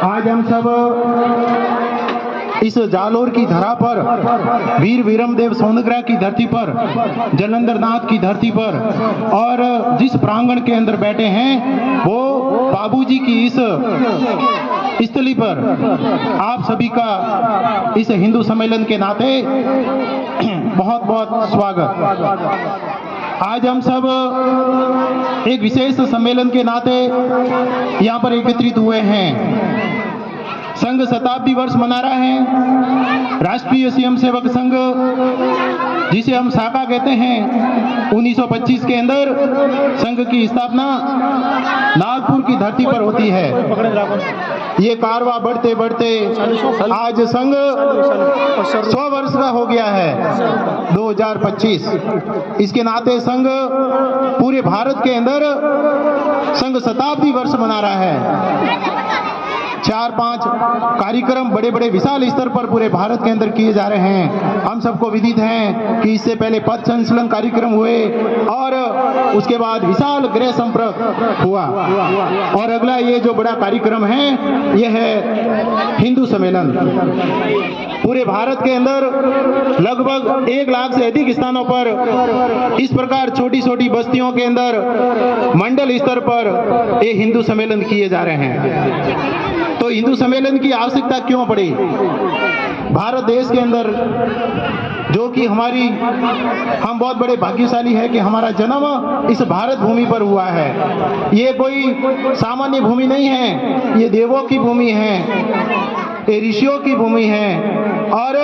आज हम सब इस जालोर की धरा पर, वीर विरमदेव सोनग्रा की धरती पर, जलंधर नाथ की धरती पर और जिस प्रांगण के अंदर बैठे हैं वो बाबूजी की इस स्थली पर आप सभी का इस हिंदू सम्मेलन के नाते बहुत बहुत स्वागत। आज हम सब एक विशेष सम्मेलन के नाते यहाँ पर एकत्रित हुए हैं। संघ शताब्दी वर्ष मना रहा है। राष्ट्रीय स्वयंसेवक संघ, जिसे हम शाखा कहते हैं, 1925 के अंदर संघ की स्थापना नागपुर की धरती पर होती है। ये कारवा बढ़ते बढ़ते आज संघ 100 वर्ष का हो गया है, 2025। इसके नाते संघ पूरे भारत के अंदर संघ शताब्दी वर्ष मना रहा है। 4-5 कार्यक्रम बड़े बड़े विशाल स्तर पर पूरे भारत के अंदर किए जा रहे हैं। हम सबको विदित हैं कि इससे पहले पथ संचलन कार्यक्रम हुए और उसके बाद विशाल गृह संपर्क हुआ और अगला ये जो बड़ा कार्यक्रम है यह है हिंदू सम्मेलन। पूरे भारत के अंदर लगभग 1 लाख से अधिक स्थानों पर इस प्रकार छोटी छोटी बस्तियों के अंदर मंडल स्तर पर ये हिंदू सम्मेलन किए जा रहे हैं। तो हिंदू सम्मेलन की आवश्यकता क्यों पड़ी? भारत देश के अंदर जो कि हम बहुत बड़े भाग्यशाली है कि हमारा जन्म इस भारत भूमि पर हुआ है। ये कोई सामान्य भूमि नहीं है, ये देवों की भूमि है, ये ऋषियों की भूमि है और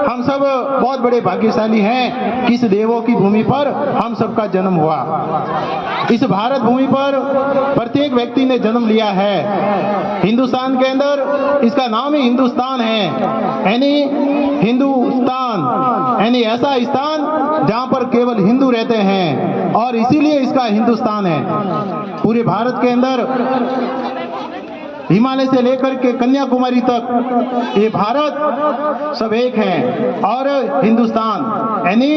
हम सब बहुत बड़े भाग्यशाली हैं कि इस देवों की भूमि पर हम सबका जन्म हुआ। इस भारत भूमि पर प्रत्येक व्यक्ति ने जन्म लिया है। हिंदुस्तान के अंदर इसका नाम ही हिंदुस्तान है, यानी हिंदुस्तान, यानी ऐसा स्थान जहां पर केवल हिंदू रहते हैं और इसीलिए इसका हिंदुस्तान है। पूरे भारत के अंदर हिमालय से लेकर के कन्याकुमारी तक ये भारत सब एक है और हिंदुस्तान यानी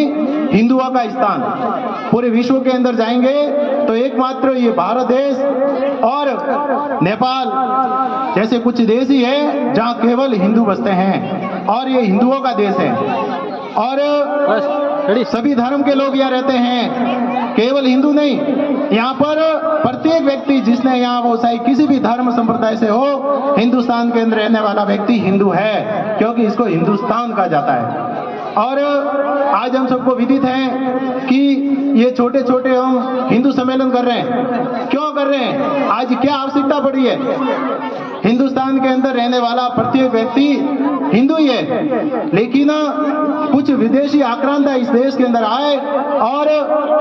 हिंदुओं का स्थान। पूरे विश्व के अंदर जाएंगे तो एकमात्र ये भारत देश और नेपाल जैसे कुछ देश ही है जहां केवल हिंदू बसते हैं और ये हिंदुओं का देश है और सभी धर्म के लोग यहाँ रहते हैं, केवल हिंदू नहीं। यहाँ पर प्रत्येक व्यक्ति जिसने यहाँ वो चाहे किसी भी धर्म संप्रदाय से हो, हिंदुस्तान के अंदर रहने वाला व्यक्ति हिंदू है क्योंकि इसको हिंदुस्तान कहा जाता है। और आज हम सबको विदित है कि ये छोटे छोटे हम हिंदू सम्मेलन कर रहे हैं। क्यों कर रहे हैं? आज क्या आवश्यकता पड़ी है? हिंदुस्तान के अंदर रहने वाला प्रत्येक व्यक्ति हिंदू ही है, लेकिन कुछ विदेशी आक्रांता इस देश के अंदर आए और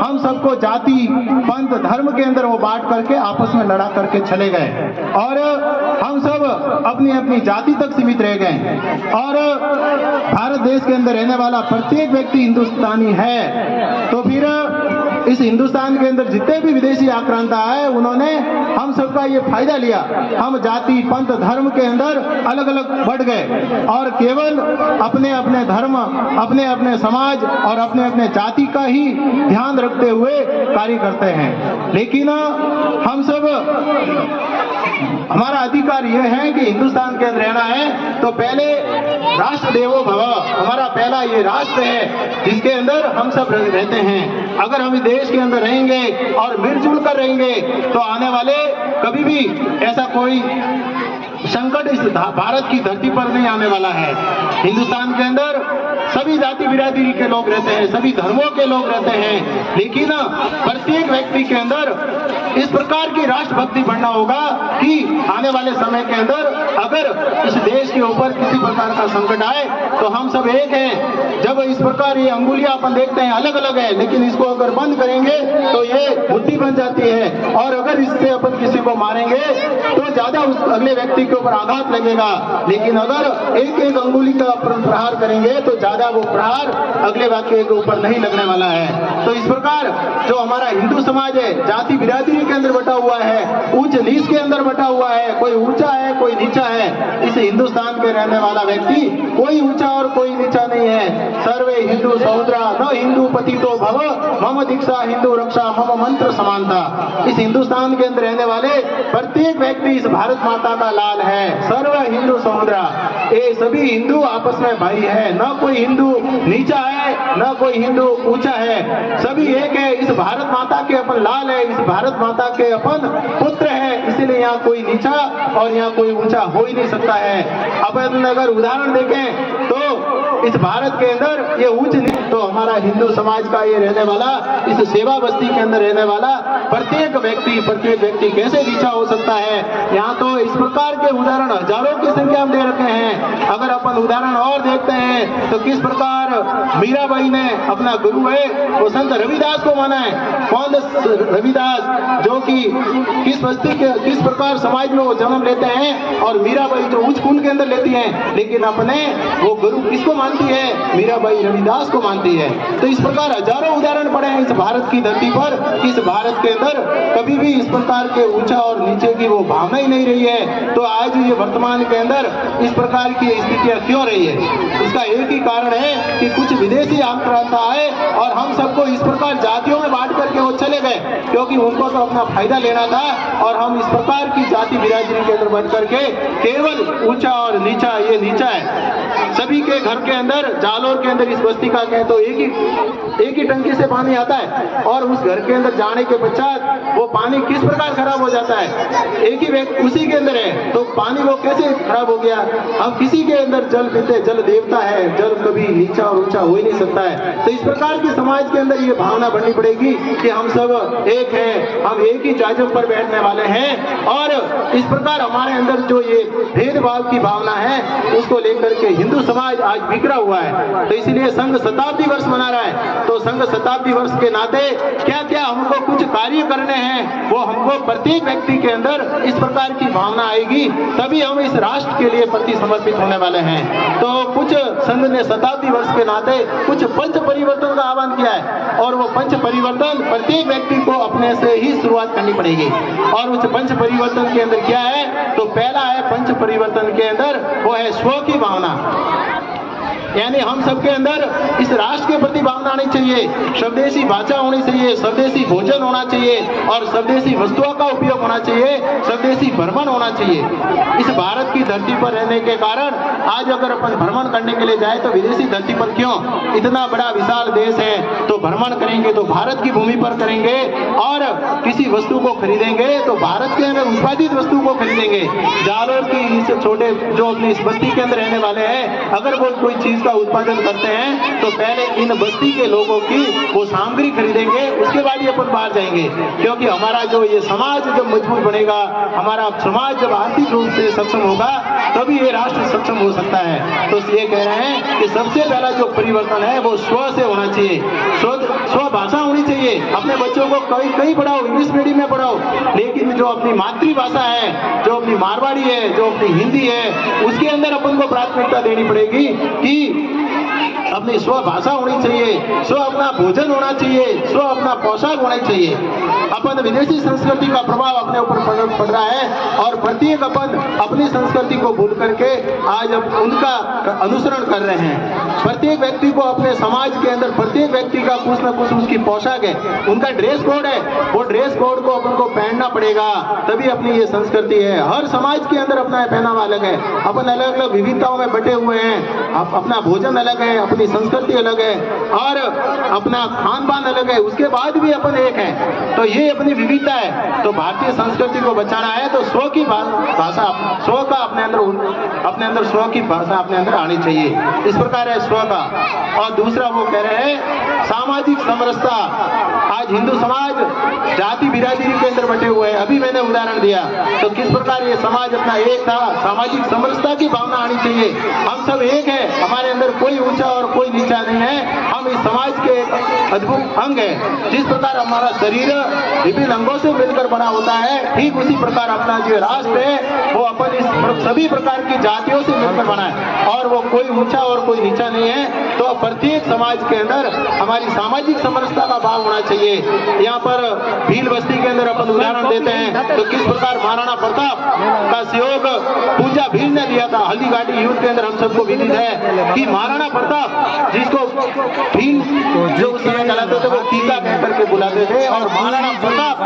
हम सबको जाति पंथ धर्म के अंदर वो बांट करके आपस में लड़ा करके चले गए और हम सब अपनी अपनी जाति तक सीमित रह गए। और भारत देश के अंदर रहने वाला प्रत्येक व्यक्ति हिंदुस्तानी है। तो फिर इस हिंदुस्तान के अंदर जितने भी विदेशी आक्रांता आए उन्होंने हम सबका ये फायदा लिया। हम जाति पंथ धर्म के अंदर अलग अलग बढ़ गए और केवल अपने अपने धर्म, अपने अपने समाज और अपने अपने जाति का ही ध्यान रखते हुए कार्य करते हैं। लेकिन हम सब, हमारा अधिकार यह है कि हिंदुस्तान के अंदर रहना है तो पहले राष्ट्र देवो भव, हमारा पहला ये राष्ट्र है जिसके अंदर हम सब रहते हैं। अगर हम देश के अंदर रहेंगे और मिलजुल कर रहेंगे तो आने वाले कभी भी ऐसा कोई संकट इस भारत की धरती पर नहीं आने वाला है। हिंदुस्तान के अंदर सभी जाति बिरादरी के लोग रहते हैं, सभी धर्मों के लोग रहते हैं, लेकिन प्रत्येक व्यक्ति के अंदर इस प्रकार की राष्ट्रभक्ति बढ़ना होगा कि आने वाले समय के अंदर अगर इस देश के ऊपर किसी प्रकार का संकट आए तो हम सब एक हैं। जब इस प्रकार ये अंगुलियां अपन देखते हैं अलग अलग है, लेकिन इसको अगर बंद करेंगे तो ये मुट्ठी बन जाती है और अगर इससे अपन किसी को मारेंगे तो ज्यादा उस अगले व्यक्ति के ऊपर आघात लगेगा, लेकिन अगर एक एक अंगुली का प्रहार करेंगे तो ज्यादा वो प्रहार अगले वाक्य के ऊपर नहीं लगने वाला है। तो इस प्रकार जो हमारा हिंदू समाज है, जाति बिरादरी के अंदर बटा हुआ है, ऊंच नीच के अंदर बटा हुआ है, कोई ऊंचा है कोई नीचा है। इस हिंदुस्तान के रहने वाला व्यक्ति कोई ऊंचा और कोई नीचा नहीं है। सर्वे हिंदू सहोदरा न हिंदू पतितो भव, मम दीक्षा हिंदू रक्षा मम मंत्र समानता। इस हिंदुस्तान के अंदर रहने वाले प्रत्येक व्यक्ति इस भारत माता का लाल है। सर्व हिंदू सहोदरा, ये सभी हिंदू आपस में भाई है, न कोई हिंदू नीचा है न कोई हिंदू ऊंचा है, सभी एक है। इस भारत माता के अपन लाल है, इस भारत माता के अपन पुत्र है, इसीलिए यहाँ कोई नीचा और यहाँ कोई ऊंचा हो ही नहीं सकता है। अपन अगर उदाहरण देखें तो इस भारत के अंदर ये उच्च नीच, तो हमारा हिंदू समाज का ये रहने वाला, इस सेवा बस्ती के अंदर रहने वाला प्रत्येक व्यक्ति कैसे नीचा हो सकता है। यहाँ तो इस प्रकार के उदाहरण हजारों की संख्या में दे रखे हैं। अगर अपन उदाहरण और देखते हैं तो किस प्रकार मीराबाई ने अपना गुरु है वो संत रविदास को माना है। कौन रविदास, जो कि किस बस्ती के किस प्रकार समाज में वो जन्म लेते हैं, और मीराबाई जो उच्च कुल के अंदर लेती हैं, लेकिन अपने वो गुरु किसको मानती है, मीराबाई रविदास को मानती है। तो इस प्रकार हजारों उदाहरण पड़े हैं इस भारत की धरती पर। इस भारत के अंदर कभी भी इस प्रकार के ऊंचा और नीचे की वो भावना ही नहीं रही है। तो आज ये वर्तमान के अंदर इस प्रकार की स्थितियां क्यों रही है, इसका एक ही कारण है कि कुछ विदेशी आक्रांता आए और हम सबको इस प्रकार जातियों में बांट करके वो चले गए, क्योंकि उनको तो अपना फायदा लेना था। और हम इस प्रकार की जाति बिरादरी के अंदर बन करके केवल ऊंचा और नीचा, ये नीचा है। सभी के घर के अंदर, जालोर के अंदर इस बस्ती का कहें तो एक ही टंकी से पानी आता है, और उस घर के अंदर जाने के पश्चात वो पानी किस प्रकार खराब हो जाता है, एक ही व्यक्ति उसी के अंदर है, तो पानी वो कैसे खराब हो गया। हम किसी के अंदर जल पीते, जल देवता है, जल कभी नीचा और ऊंचा हो ही नहीं सकता है। तो इस प्रकार की समाज के अंदर ये भावना बननी पड़ेगी कि हम सब एक है, हम एक ही जाजम पर बैठने वाले हैं। और इस प्रकार हमारे अंदर जो ये भेदभाव की भावना है उसको लेकर के हिंदू समाज आज बिखरा हुआ है। तो इसलिए संघ शताब्दी वर्ष मना रहा है। तो संघ शताब्दी वर्ष के नाते क्या क्या हमको कुछ कार्य करने हैं, वो हमको प्रत्येक व्यक्ति के अंदर इस प्रकार की भावना आएगी, तभी हम इस राष्ट्र के लिए प्रति समर्पित होने वाले हैं। तो कुछ संघ ने शताब्दी वर्ष के नाते कुछ पंच परिवर्तन का आह्वान किया है, और वो पंच परिवर्तन प्रत्येक व्यक्ति को अपने से ही शुरुआत करनी पड़ेगी। और उस पंच परिवर्तन के अंदर क्या है, तो पहला है पंच परिवर्तन के अंदर वो है स्व की भावना, यानी हम सबके अंदर इस राष्ट्र के प्रति भावना आनी चाहिए, स्वदेशी भाषा होनी चाहिए, स्वदेशी भोजन होना चाहिए, और स्वदेशी वस्तुओं का उपयोग होना चाहिए, स्वदेशी भ्रमण होना चाहिए। इस भारत की धरती पर रहने के कारण आज अगर अपन भ्रमण करने के लिए जाए तो विदेशी धरती पर क्यों, इतना बड़ा विशाल देश है, तो भ्रमण करेंगे तो भारत की भूमि पर करेंगे, और किसी वस्तु को खरीदेंगे तो भारत के अंदर उत्पादित वस्तु को खरीदेंगे। जालोर की इस छोटे जो अपनी इस बस्ती के अंदर रहने वाले हैं, अगर वो कोई चीज का उत्पादन करते हैं तो पहले इन बस्ती के लोगों की वो सामग्री खरीदेंगे, उसके बाद ही अपन बाहर जाएंगे। क्योंकि हमारा जो ये समाज जब मजबूत बनेगा, हमारा समाज जब आर्थिक रूप से सक्षम होगा, तभी ये राष्ट्र सक्षम हो सकता है। तो ये कह रहे हैं कि सबसे पहला जो परिवर्तन है वो स्व से होना चाहिए, स्व भाषा होनी चाहिए। अपने बच्चों को कहीं पढ़ाओ, इंग्लिश मीडियम में पढ़ाओ, लेकिन जो अपनी मातृभाषा है, जो अपनी मारवाड़ी है, जो अपनी हिंदी है, उसके अंदर अपन को प्राथमिकता देनी पड़ेगी कि अपनी स्व भाषा होनी चाहिए, स्व अपना भोजन होना चाहिए, स्व अपना पोशाक होना चाहिए। अपन विदेशी संस्कृति का प्रभाव अपने ऊपर पड़ रहा है, और प्रत्येक अपन अपनी संस्कृति को भूल करके आज अब उनका अनुसरण कर रहे हैं। प्रत्येक व्यक्ति को अपने समाज के अंदर प्रत्येक व्यक्ति का कुछ न कुछ उसकी पोशाक है, उनका ड्रेस कोड है, वो ड्रेस कोड को अपन को पहनना पड़ेगा, तभी अपनी ये संस्कृति है। हर समाज के अंदर अपना पहनावा अलग है, अपन अलग अलग विविधताओं में बटे हुए हैं, अपना भोजन अलग है, अपनी संस्कृति अलग है, और अपना खान पान अलग है, उसके बाद भी अपन एक है। तो ये अपनी विविधता है। तो भारतीय संस्कृति को बचाना है तो स्व की भाषा, स्व का अपने अंदर स्व की भाषा अपने अंदर आनी चाहिए। इस प्रकार है स्व का। और दूसरा वो कह रहे हैं सामाजिक समरसता। आज हिंदू समाज जाति बिरादरी के अंदर बटे हुए हैं, अभी मैंने उदाहरण दिया। तो किस प्रकार ये समाज अपना एक था, सामाजिक समरसता की भावना आनी चाहिए। हम सब एक है, हमारे अंदर कोई ऊंचा और कोई नीचा नहीं है, हम इस समाज के अद्भुत अंग है। जिस प्रकार हमारा शरीर विभिन्न अंगों से मिलकर बना होता है, ठीक उसी प्रकार अपना जो राष्ट्र है वो अपन सभी प्रकार की जातियों से मिलकर बना है और वो कोई ऊंचा और कोई नीचा नहीं है। तो प्रत्येक समाज के अंदर हमारी सामाजिक समरसता का भाव होना चाहिए। यहाँ पर भील बस्ती के अंदर अपन उदाहरण देते हैं तो किस प्रकार महाराणा प्रताप का सहयोग पूंजा भील ने दिया था। हल्दी घाटी युद्ध के अंदर हम सबको विदित है कि महाराणा प्रताप जिसको भील जो उस समय चलाते थे वो टीका कह करके बुलाते थे और महाराणा प्रताप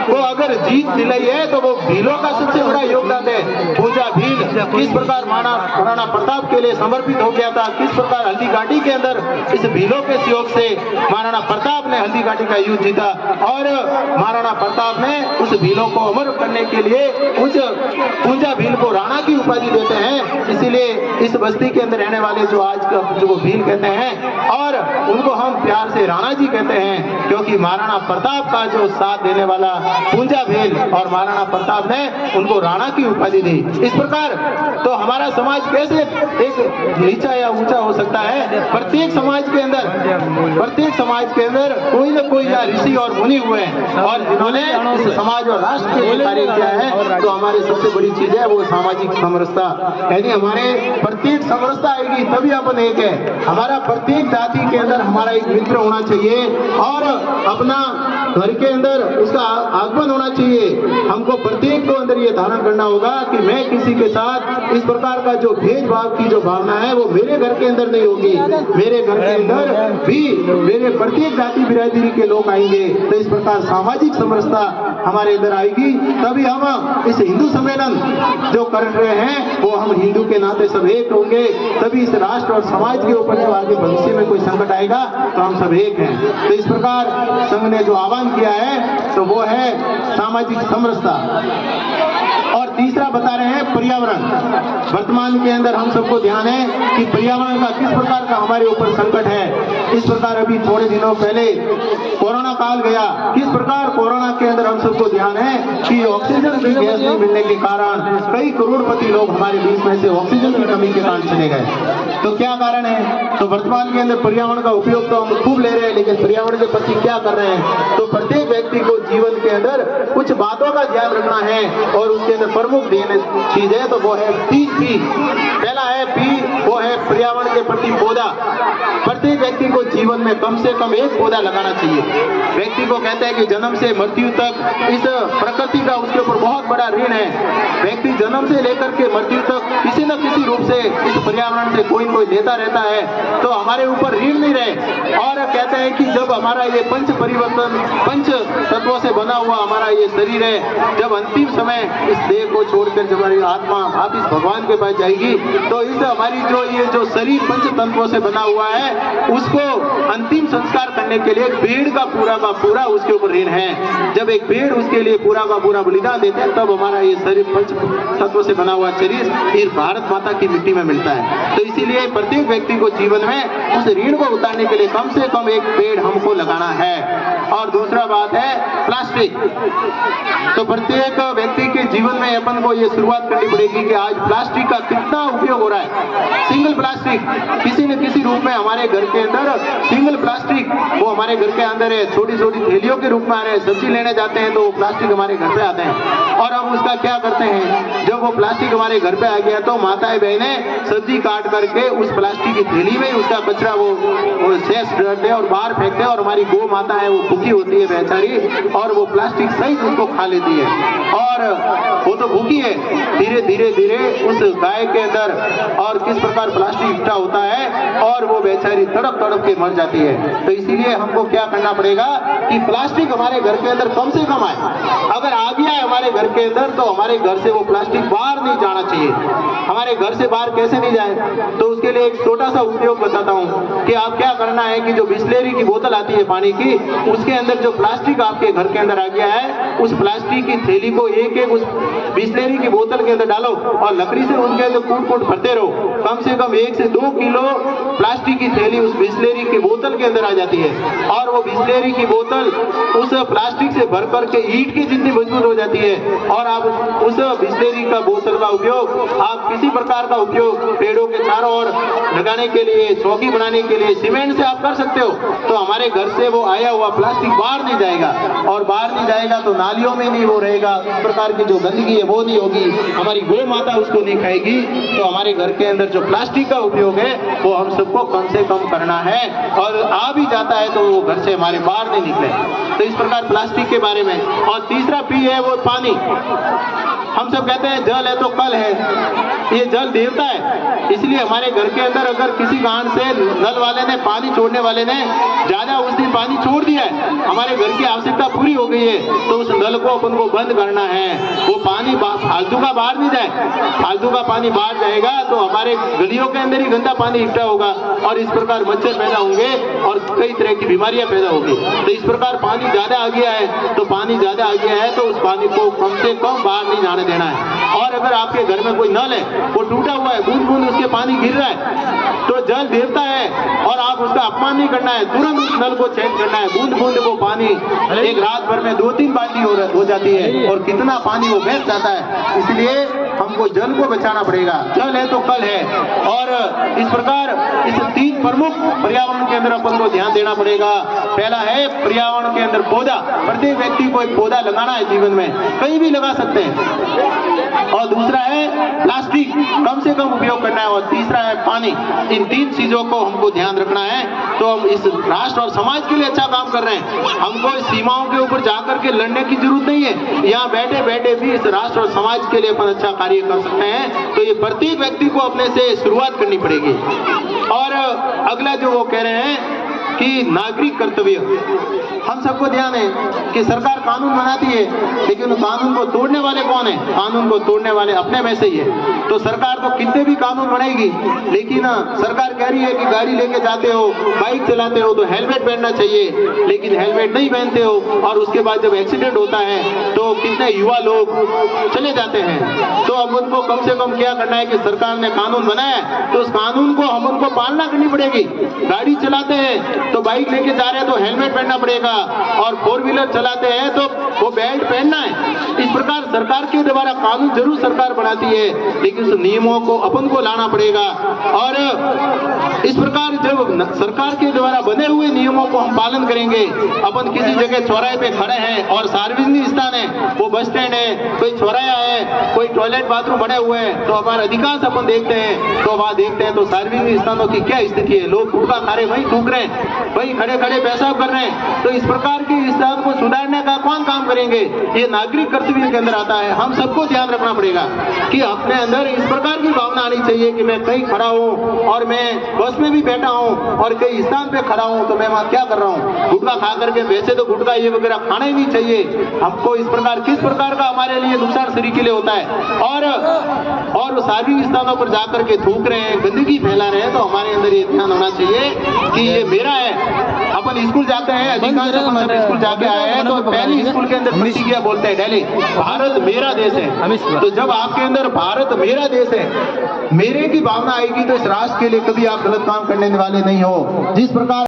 को अगर जीत दिलाई है तो वो भीलों का सबसे बड़ा योगदान है। पूंजा भील किस प्रकार महाराणा प्रताप के लिए समर्पित हो गया था, किस प्रकार हल्दी घाटी के अंदर इस भीलों के सहयोग से महाराणा प्रताप ने हल्दी घाटी का युद्ध जीता और महाराणा प्रताप ने उस भीलों को अमर करने के लिए उस पूंजा भील को राणा की उपाधि देते हैं। इसीलिए इस बस्ती के अंदर रहने वाले जो आज का जो भील कहते हैं और उनको हम प्यार से राणा जी कहते हैं, क्योंकि महाराणा प्रताप का जो साथ देने वाला पूंजा भील और महाराणा प्रताप ने उनको राणा की उपाधि दी। इस प्रकार तो हमारा समाज कैसे एक नीचा या ऊंचा हो सकता है। प्रत्येक समाज के अंदर कोई न कोई या ऋषि और मुनि हुए हैं और जिन्होंने इस समाज और राष्ट्र के लिए कार्य किया है। तो हमारी सबसे बड़ी चीज है वो सामाजिक समरसता, यानी हमारे प्रत्येक समरसता आएगी तभी अपन एक है। हमारा प्रत्येक जाति के अंदर हमारा एक मित्र होना चाहिए और अपना घर के अंदर उसका आगमन होना चाहिए। हमको प्रत्येक को अंदर ये धारण करना होगा कि मैं किसी के साथ इस प्रकार का जो भेदभाव की जो भावना है वो मेरे घर के अंदर नहीं होगी। मेरे घर के अंदर भी मेरे प्रत्येक जाति बिरादरी के लोग आएंगे। तो इस प्रकार सामाजिक समरसता हमारे अंदर आएगी तभी हम इस हिंदू सम्मेलन जो कर रहे हैं वो हम हिंदू के नाते सब एक होंगे। तभी इस राष्ट्र और समाज के ऊपर जो आगे भविष्य में कोई संकट आएगा तो हम सब एक हैं। तो इस प्रकार संघ ने जो आह्वान किया है तो वो है सामाजिक समरसता। और तीसरा बता रहे हैं पर्यावरण। वर्तमान के अंदर हम सबको ध्यान है कि पर्यावरण का किस प्रकार का हमारे ऊपर संकट है। इस प्रकार अभी थोड़े दिनों पहले कोरोना काल गया, किस प्रकार कोरोना के अंदर हम सबको ध्यान है कि ऑक्सीजन की गैस नहीं मिलने के कारण कई करोड़पति लोग हमारे बीच में से ऑक्सीजन की कमी के कारण चले गए। तो क्या कारण है? तो वर्तमान के अंदर पर्यावरण का उपयोग तो हम खूब ले रहे हैं, लेकिन पर्यावरण के प्रति क्या कर रहे हैं? तो प्रत्येक व्यक्ति को जीवन के अंदर कुछ बातों का ध्यान रखना है और उसके अंदर प्रमुख चीज है तो वो है पी। पहला है पी, वो है पर्यावरण के प्रति पौधा। प्रत्येक व्यक्ति को जीवन में कम से कम एक पौधा लगाना चाहिए। व्यक्ति को कहते हैं कि जन्म से मृत्यु तक इस प्रकृति का उसके ऊपर बहुत बड़ा ऋण है। व्यक्ति जन्म से लेकर के मृत्यु तक किसी न किसी रूप से इस पर्यावरण से कोई लेता रहता है, तो हमारे ऊपर ऋण नहीं रहे। और कहते हैं कि जब हमारा ये पंच परिवर्तन पंच तत्वों से बना हुआ हमारा ये शरीर है, जब अंतिम समय इस देह को छोड़कर जब हमारी आत्मा वापिस भगवान के पास जाएगी तो इस हमारी जो शरीर पंच तत्वों से बना हुआ है उसको अंतिम संस्कार करने के लिए पेड़ का पूरा उसके ऊपर ऋण है। जब एक पेड़ उसके लिए पूरा का पूरा बलिदान देते हैं तब हमारा ये शरीर पंच तत्वों से बना हुआ शरीर फिर भारत माता की मिट्टी में मिलता है। तो इसीलिए प्रत्येक व्यक्ति को जीवन में उस ऋण को उतारने के लिए कम से कम एक पेड़ हमको लगाना है। और दूसरा बात है प्लास्टिक। तो प्रत्येक व्यक्ति के जीवन में अपन को ये शुरुआत करनी पड़ेगी कि आज प्लास्टिक का कितना उपयोग हो रहा है। सिंगल प्लास्टिक किसी न किसी रूप में हमारे घर के अंदर सिंगल प्लास्टिक वो हमारे घर के अंदर है, छोटी छोटी थैलियों के रूप में आ रहे हैं। सब्जी लेने जाते हैं तो वो प्लास्टिक हमारे घर पे आते हैं और हम उसका क्या करते हैं, जब वो प्लास्टिक हमारे घर पे आ गया तो माताएं बहनें सब्जी काट करके उस प्लास्टिक की थैली में उसका कचरा वो शेष डालते हैं और बाहर फेंकते हैं। और हमारी गौ माता है वो भूखी होती है बेचारी और वो प्लास्टिक सहित उसको खा लेती है और वो तो भूखी है। धीरे धीरे धीरे उस गाय के अंदर और किस प्रकार प्लास्टिक इकट्ठा होता है और वो बेचारी तड़प तड़प के मर जाती है। तो इसीलिए हमको क्या करना पड़ेगा कि प्लास्टिक हमारे घर के अंदर कम से कम आए। अगर आ गया है हमारे घर के अंदर तो हमारे घर से वो प्लास्टिक बाहर नहीं जाना चाहिए। हमारे घर से बाहर कैसे नहीं जाए, तो उसके लिए एक छोटा सा उपयोग बताता हूँ कि आप क्या करना है कि जो बिस्लेरी की बोतल आती है पानी की, उसके अंदर जो प्लास्टिक आपके घर के अंदर आ गया है उस प्लास्टिक की थैली को एक एक उस बिस्लेरी की बोतल के अंदर डालो और लकड़ी से उनके अंदर कूट भरते रहो। कम से कम 1 से 2 किलो प्लास्टिक की थैली उस बिस्लेरी की बोतल के अंदर आ जाती है और वो बिस्लेरी की बोतल उस प्लास्टिक से भर करके ईंट की जितनी मजबूत हो जाती है और आप उस बिस्लेरी का बोतल का उपयोग आप किसी प्रकार का उपयोग पेड़ों के चारों ओर लगाने के लिए, चौकी बनाने के लिए सीमेंट से आप कर सकते हो, तो हमारे घर से वो आया हुआ प्लास्टिक बाहर नहीं जाएगा, और बाहर नहीं जाएगा तो नालियों में नहीं वो रहेगा, इस प्रकार की जो गंदगी है वो नहीं होगी, हमारी गौ माता उसको नहीं खाएगी। तो हमारे घर के अंदर जो प्लास्टिक का उपयोग है वो हम सबको कम से कम करना है, और आ भी जाता है तो वो घर से हमारे बाहर नहीं निकले। तो इस प्रकार प्लास्टिक के बारे में। और तीसरा पी है वो पानी। हम सब कहते हैं जल है तो कल है, ये जल देवता है, इसलिए हमारे घर के अंदर अगर किसी कारण से नल वाले ने, पानी छोड़ने वाले ने ज्यादा उस दिन पानी छोड़ दिया है, हमारे घर की आवश्यकता पूरी हो गई है, तो उस नल को अपन को बंद करना है। वो पानी फालतू का बाहर नहीं जाए, फालतू का पानी बाहर जाएगा तो हमारे गलियों के अंदर ही गंदा पानी इकट्ठा होगा, और इस प्रकार मच्छर पैदा होंगे और कई तरह की बीमारियां पैदा होगी। तो इस प्रकार पानी ज्यादा आ गया है, तो पानी ज्यादा आ गया है तो उस पानी को कम से कम बाहर नहीं जाने देना है। और अगर आपके घर में कोई नल है, वो टूटा हुआ है, बूंद बूंद उसके पानी गिर रहा है, तो जल देवता है और आप उसका अपमान नहीं करना है, तुरंत उस नल को चेंज करना है। बूंद बूंद वो पानी एक रात भर में 2-3 बाल्टी हो जाती है, और कितना पानी वो बह जाता है। इसलिए हमको जल को बचाना पड़ेगा, जल है तो कल है। और इस प्रकार इस 3 प्रमुख पर्यावरण के अंदर अपन को ध्यान देना पड़ेगा। पहला है पर्यावरण के अंदर पौधा, प्रत्येक व्यक्ति को एक पौधा लगाना है जीवन में, कहीं भी लगा सकते हैं। और दूसरा है प्लास्टिक कम से कम उपयोग करना है, और तीसरा है पानी। इन 3 चीजों को हमको ध्यान रखना है, तो हम इस राष्ट्र और समाज के लिए अच्छा काम कर रहे हैं। हमको इस सीमाओं के ऊपर जाकर के लड़ने की जरूरत नहीं है, यहाँ बैठे बैठे भी इस राष्ट्र और समाज के लिए अपन अच्छा कार्य कर सकते हैं। तो ये प्रत्येक व्यक्ति को अपने से शुरुआत करनी पड़ेगी। और अगला जो वो कह रहे हैं कि नागरिक कर्तव्य, हम सबको ध्यान है कि सरकार कानून बनाती है, लेकिन कानून को तोड़ने वाले कौन है? कानून को तोड़ने वाले अपने में से ही है। तो सरकार तो कितने भी कानून बनाएगी, लेकिन सरकार कह रही है कि गाड़ी लेके जाते हो, बाइक चलाते हो तो हेलमेट पहनना चाहिए, लेकिन हेलमेट नहीं पहनते हो, और उसके बाद जब एक्सीडेंट होता है तो कितने युवा लोग चले जाते हैं। तो अब उनको कम से कम क्या करना है कि सरकार ने कानून बनाया है, तो उस कानून को हम उनको पालना करनी पड़ेगी। गाड़ी चलाते हैं तो बाइक लेके जा रहे हैं तो हेलमेट पहनना पड़ेगा, और 4 व्हीलर चलाते हैं तो वो बेल्ट पहनना है। इस प्रकार सरकार के द्वारा कानून जरूर सरकार बनाती है, लेकिन उस नियमों को अपन को लाना पड़ेगा। और इस प्रकार जब सरकार के द्वारा बने हुए नियमों को हम पालन करेंगे, अपन किसी जगह चौराहे पे खड़े हैं और सार्वजनिक स्थान है, वो बस स्टैंड है, कोई चौराहा है, कोई टॉयलेट बाथरूम बने हुए हैं, तो हमारा अधिकांश अपन देखते हैं, तो वहाँ देखते हैं तो सार्वजनिक स्थानों की क्या स्थिति है, लोग गुटखा खा रहे, वहीं थूक रहे हैं, वहीं खड़े खड़े पेशाब कर रहे हैं। तो इस प्रकार की स्थान को सुधारने का कौन काम करेंगे? ये नागरिक कर्तव्य के अंदर आता है। हम सबको ध्यान रखना पड़ेगा कि अपने अंदर इस प्रकार की भावना आनी चाहिए कि मैं कहीं खड़ा हूँ, और मैं बस में भी बैठा हूँ और कई स्थान पे खड़ा हूँ, तो मैं वहाँ क्या कर रहा हूँ? गुटखा खा करके, वैसे तो गुटखा ये वगैरह खाना ही नहीं चाहिए हमको। इस प्रकार किस प्रकार का हमारे लिए नुकसान शरीर के लिए होता है, और सार्वजनिक स्थानों पर जाकर के थूक रहे हैं, गंदगी फैला रहे हैं, तो हमारे अंदर ये ध्यान होना चाहिए कि ये मेरा है। अपन स्कूल जाते हैं, अधिकांश सब स्कूल जाके आए हैं, तो पहली स्कूल के अंदर प्रतिज्ञा बोलते हैं डेली, भारत मेरा देश है। तो जब आपके अंदर भारत मेरा देश है, मेरे की भावना आएगी, तो इस राष्ट्र के लिए कभी आप गलत काम करने वाले नहीं हो। जिस प्रकार